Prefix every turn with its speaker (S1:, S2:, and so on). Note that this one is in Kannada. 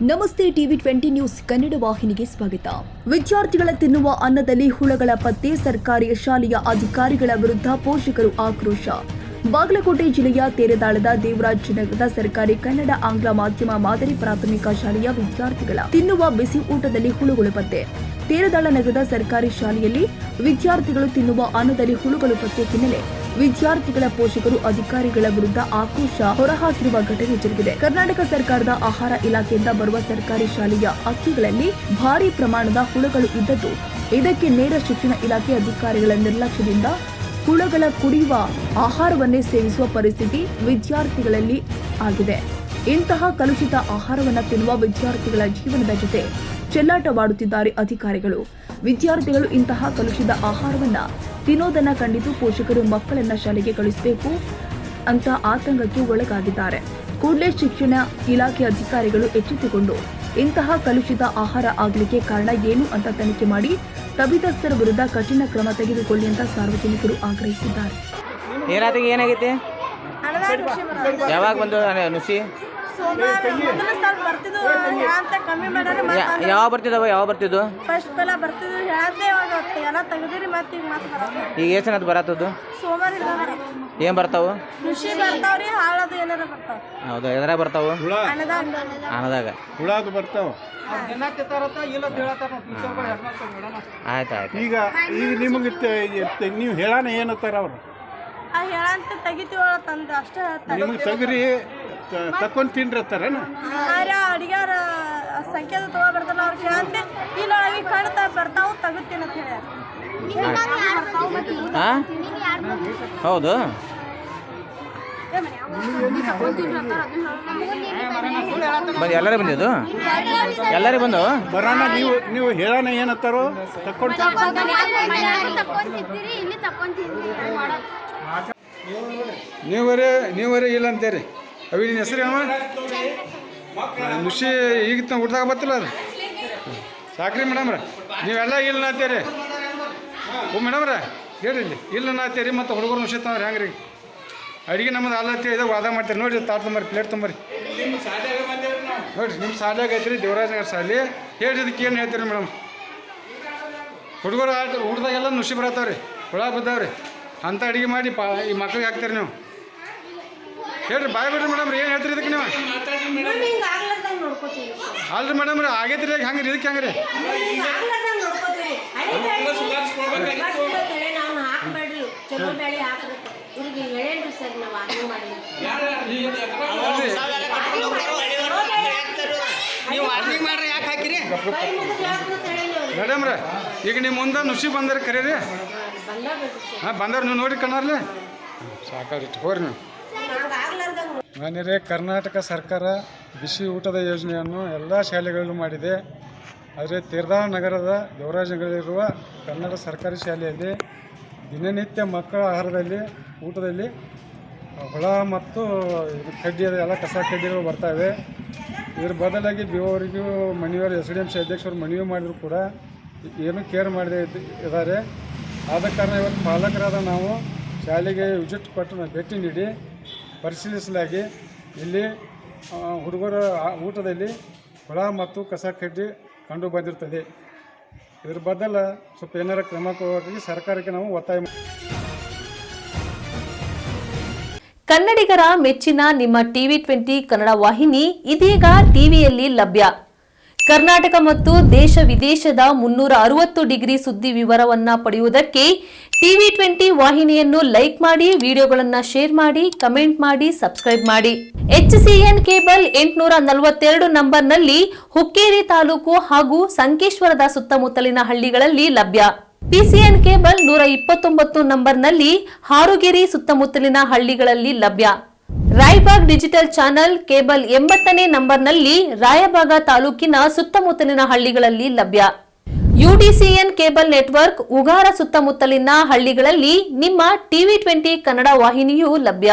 S1: ನಮಸ್ತೆ ಟಿವಿ 20 ನ್ಯೂಸ್ ಕನ್ನಡ ವಾಹಿನಿಗೆ ಸ್ವಾಗತ. ವಿದ್ಯಾರ್ಥಿಗಳ ತಿನ್ನುವ ಅನ್ನದಲ್ಲಿ ಹುಳಗಳ ಪತ್ತೆ, ಸರ್ಕಾರಿ ಶಾಲೆಯ ಅಧಿಕಾರಿಗಳ ವಿರುದ್ಧ ಪೋಷಕರು ಆಕ್ರೋಶ. ಬಾಗಲಕೋಟೆ ಜಿಲ್ಲೆಯ ತೇರದಾಳದ ದೇವರಾಜನಗರದ ಸರ್ಕಾರಿ ಕನ್ನಡ ಆಂಗ್ಲ ಮಾಧ್ಯಮ ಮಾದರಿ ಪ್ರಾಥಮಿಕ ಶಾಲೆಯ ವಿದ್ಯಾರ್ಥಿಗಳ ತಿನ್ನುವ ಬಿಸಿ ಊಟದಲ್ಲಿ ಹುಳುಗಳು ಪತ್ತೆ. ತೇರದಾಳ ನಗರದ ಸರ್ಕಾರಿ ಶಾಲೆಯಲ್ಲಿ ವಿದ್ಯಾರ್ಥಿಗಳು ತಿನ್ನುವ ಅನ್ನದಲ್ಲಿ ಹುಳುಗಳು ಪತ್ತೆ ಹಿನ್ನೆಲೆ ವಿದ್ಯಾರ್ಥಿಗಳ ಪೋಷಕರು ಅಧಿಕಾರಿಗಳ ವಿರುದ್ಧ ಆಕ್ರೋಶ ಹೊರಹಾಕಿರುವ ಘಟನೆ ಜರುಗಿದೆ. ಕರ್ನಾಟಕ ಸರ್ಕಾರದ ಆಹಾರ ಇಲಾಖೆಯಿಂದ ಬರುವ ಸರ್ಕಾರಿ ಶಾಲೆಯ ಅಕ್ಕಿಗಳಲ್ಲಿ ಭಾರಿ ಪ್ರಮಾಣದ ಹುಳುಗಳು ಇದ್ದದ್ದು, ಇದಕ್ಕೆ ನೇರ ಶಿಕ್ಷಣ ಇಲಾಖೆ ಅಧಿಕಾರಿಗಳ ನಿರ್ಲಕ್ಷ್ಯದಿಂದ ಹುಳುಗಳ ಕುಡಿಯುವ ಆಹಾರವನ್ನೇ ಸೇವಿಸುವ ಪರಿಸ್ಥಿತಿ ವಿದ್ಯಾರ್ಥಿಗಳಲ್ಲಿ ಆಗಿದೆ. ಇಂತಹ ಕಲುಷಿತ ಆಹಾರವನ್ನು ತಿನ್ನುವ ವಿದ್ಯಾರ್ಥಿಗಳ ಜೀವನದ ಜೊತೆ ಚೆಲ್ಲಾಟವಾಡುತ್ತಿದ್ದಾರೆ ಅಧಿಕಾರಿಗಳು. ವಿದ್ಯಾರ್ಥಿಗಳು ಇಂತಹ ಕಲುಷಿತ ಆಹಾರವನ್ನ ತಿನ್ನೋದನ್ನ ಕಂಡಿದ್ದು ಪೋಷಕರು ಮಕ್ಕಳನ್ನ ಶಾಲೆಗೆ ಕಳಿಸಬೇಕು ಅಂತ ಆತಂಕಕ್ಕೆ ಒಳಗಾಗಿದ್ದಾರೆ. ಕೂಡಲೇ ಶಿಕ್ಷಣ ಇಲಾಖೆ ಅಧಿಕಾರಿಗಳು ಎಚ್ಚೆತ್ತುಕೊಂಡು ಇಂತಹ ಕಲುಷಿತ ಆಹಾರ ಆಗಲಿಕ್ಕೆ ಕಾರಣ ಏನು ಅಂತ ತನಿಖೆ ಮಾಡಿ ತಪ್ಪಿತಸ್ಥರ ವಿರುದ್ಧ ಕಠಿಣ ಕ್ರಮ ತೆಗೆದುಕೊಳ್ಳಿ ಅಂತ ಸಾರ್ವಜನಿಕರು ಆಗ್ರಹಿಸಿದ್ದಾರೆ.
S2: ಏನಾಗೈತೆ? ಯಾವಾಗ ಬಂದು ನುಸಿ ಯಾವ ಬರ್ತಿದ್ದವ? ಯಾವ ಬರ್ತಿದ್ದು? ಈಗ ಎಷ್ಟು ಬರತ್ತದು? ಏನ್ ಬರ್ತಾವ? ಹೌದಾ, ಎದ್ರಾಗ ಬರ್ತಾವ? ಅನ್ನದಾಗ ಆಯ್ತು ಆಯ್ತು.
S3: ಈಗ ಈಗ ನಿಮಗೆ ನೀವು ಹೇಳೋಣ ಏನತ್ತಾರ ಅವ್ರು ನಿಮಗೆ ತಗರಿ ತಕೊಂಡ್ ತಿನ್ರತ್ತಾರೇನ?
S4: ಅಡಿಗಾರ ಸಂಖ್ಯೆ ತಗೋಬರ್ತಾರ ಅವ್ರು ಕೇಳಂತೆ ಇಲ್ಲ ಕಾಣ್ತಾ ಬರ್ತಾವು ತಗುತ್ತೀನಿ ಅಂತ ಹೇಳಿ.
S2: ಹೌದು, ಎಲ್ಲರೂ ಬಂದಿದ್ದು? ಎಲ್ಲರೂ ಬಂದವ
S3: ಬರೋಣ. ನೀವು ಹೇಳೋಣ ಏನತ್ತಾರೋ ತಕೊಂಡ್
S5: ನೀವರೇ ಇಲ್ಲ ಅಂತೀರಿ. ಅವಿ ನಿನ್ನ ಹೆಸರು ಅವ ನುಸಿ ಈಗ ಹುಡ್ದಾಗ ಬರ್ತಿಲ್ಲ ಅದು ಸಾಕ್ರಿ ಮೇಡಮ್ರ. ನೀವೆಲ್ಲ ಇಲ್ಲ ಅಂತೀರಿ. ಓ ಮೇಡಮ್ರ ಹೇಳ್ರಿ, ಇಲ್ಲಿ ಇಲ್ಲ ಅಂತೀರಿ. ಮತ್ತು ಹುಡುಗರು ನುಸಿ ತಂದ್ರಿ ಹೆಂಗ್ರಿ? ಅಡುಗೆ ನಮ್ಮದು ಅಲ್ಲ ಅಂತೀರಿ. ಇದಾಗ ವಾದ ಮಾಡ್ತೀರಿ. ನೋಡಿರಿ, ತಾಟ್ ತೊಂಬರಿ, ಪ್ಲೇಟ್ ತೊಂಬರಿ. ನೋಡಿರಿ, ನಿಮ್ಮ ಶಾಲೆಗೆ ಐತ್ರಿ ದೇವರಾಜನಗರ ಶಾಲೆ. ಹೇಳ್ರಿ, ಇದಕ್ಕೆ ಏನು ಹೇಳ್ತೀರಿ ಮೇಡಮ್? ಹುಡುಗರು ಹುಡ್ದಾಗೆಲ್ಲ ನುಸಿ ಬರತ್ತಾವ್ರಿ, ಹುಳ ಬಿದ್ದಾವ್ರಿ. ಅಂಥ ಅಡುಗೆ ಮಾಡಿ ಈ ಮಕ್ಳಿಗೆ ಹಾಕ್ತೀರಿ ನೀವು. ಹೇಳ್ರಿ, ಬಾಯ್ ಬಿಡ್ರಿ ಮೇಡಮ್. ಏನು ಹೇಳ್ತೀರಿ ಇದಕ್ಕೆ ನೀವು? ಅಲ್ರಿ ಮೇಡಮ್ ರೀ, ಆಗೈತ್ರಿ. ಹೆಂಗೆ ರೀ ಇದಕ್ಕೆ? ಹೆಂಗೆ ರೀ? ಮೇಡಮ್ ರೀ, ಈಗ ನಿಮ್ಮ ಮುಂದೆ ನುಸಿ ಬಂದಾರೆ ಕರೀರಿ. ಹಾಂ, ಬಂದವ್ರು ನೀವು ನೋಡಿ ಕಣ್ಣಾರ್ಲಿ ಸಾಕಾಗಿಟ್ಟು ಹೋರಿ ನೀವು. ಮಾನ್ಯರೇ, ಕರ್ನಾಟಕ ಸರ್ಕಾರ ಬಿಸಿ ಊಟದ ಯೋಜನೆಯನ್ನು ಎಲ್ಲ ಶಾಲೆಗಳಲ್ಲೂ ಮಾಡಿದೆ. ಆದರೆ ತೇರದಾಳ ನಗರದ ದೇವರಾಜನಗರಲ್ಲಿರುವ ಕನ್ನಡ ಸರ್ಕಾರಿ ಶಾಲೆಯಲ್ಲಿ ದಿನನಿತ್ಯ ಮಕ್ಕಳ ಆಹಾರದಲ್ಲಿ ಊಟದಲ್ಲಿ ಹುಳ ಮತ್ತು ಕಡ್ಡಿ ಎಲ್ಲ ಕಸ ಕಡ್ಡಿಗಳು ಬರ್ತವೆ. ಇದ್ರ ಬದಲಾಗಿ ಬಿಒವರಿಗೂ ಮನೆಯವರು SDMC ಅಧ್ಯಕ್ಷರು ಮನವಿ ಮಾಡಿದ್ರು ಕೂಡ ಏನೂ ಕೇರ್ ಮಾಡದೇ ಇದ್ದಾರೆ. ಆದ ಕಾರಣ ಇವತ್ತು ಪಾಲಕರಾದ ನಾವು ಶಾಲೆಗೆ ವಿಸಿಟ್ ಕೊಟ್ಟು ಭೇಟಿ ನೀಡಿ ಪರಿಶೀಲಿಸಲಾಗಿ ಇಲ್ಲಿ ಹುಡುಗರ ಊಟದಲ್ಲಿ ಹುಳ ಮತ್ತು ಕಸ ಕಡ್ಡಿ ಕಂಡು ಬಂದಿರ್ತದೆ. ಇದ್ರ ಬದಲ ಸ್ವಲ್ಪ ಏನಾರ ಕ್ರಮ ಕೊಡೋಕೆ ಸರ್ಕಾರಕ್ಕೆ ನಾವು ಒತ್ತಾಯ ಮಾಡಿ.
S6: ಕನ್ನಡಿಗರ ಮೆಚ್ಚಿನ ನಿಮ್ಮ ಟಿವಿ 20 ಕನ್ನಡ ವಾಹಿನಿ ಇದೀಗ ಟಿವಿಯಲ್ಲಿ ಲಭ್ಯ. ಕರ್ನಾಟಕ ಮತ್ತು ದೇಶ ವಿದೇಶದ 360 ಡಿಗ್ರಿ ಸುದ್ದಿ ವಿವರವನ್ನ ಪಡೆಯುವುದಕ್ಕೆ ಟಿವಿ 20 ವಾಹಿನಿಯನ್ನು ಲೈಕ್ ಮಾಡಿ, ವಿಡಿಯೋಗಳನ್ನು ಶೇರ್ ಮಾಡಿ, ಕಮೆಂಟ್ ಮಾಡಿ, ಸಬ್ಸ್ಕ್ರೈಬ್ ಮಾಡಿ. HCN ಕೇಬಲ್ 842 ನಂಬರ್ನಲ್ಲಿ ಹುಕ್ಕೇರಿ ತಾಲೂಕು ಹಾಗೂ ಸಂಕೇಶ್ವರದ ಸುತ್ತಮುತ್ತಲಿನ ಹಳ್ಳಿಗಳಲ್ಲಿ ಲಭ್ಯ. PCN ಕೇಬಲ್ 129 ನಂಬರ್ನಲ್ಲಿ ಹಾರುಗೆರೆ ಸುತ್ತಮುತ್ತಲಿನ ಹಳ್ಳಿಗಳಲ್ಲಿ ಲಭ್ಯ. ರಾಯಬಾಗ್ ಡಿಜಿಟಲ್ ಚಾನೆಲ್ ಕೇಬಲ್ 80ನೇ ನಂಬರ್ನಲ್ಲಿ ರಾಯಬಾಗ ತಾಲೂಕಿನ ಸುತ್ತಮುತ್ತಲಿನ ಹಳ್ಳಿಗಳಲ್ಲಿ ಲಭ್ಯ. UDCN ಕೇಬಲ್ ನೆಟ್ವರ್ಕ್ ಉಗಾರ ಸುತ್ತಮುತ್ತಲಿನ ಹಳ್ಳಿಗಳಲ್ಲಿ ನಿಮ್ಮ ಟಿವಿ 20 ಕನ್ನಡ ವಾಹಿನಿಯೂ ಲಭ್ಯ.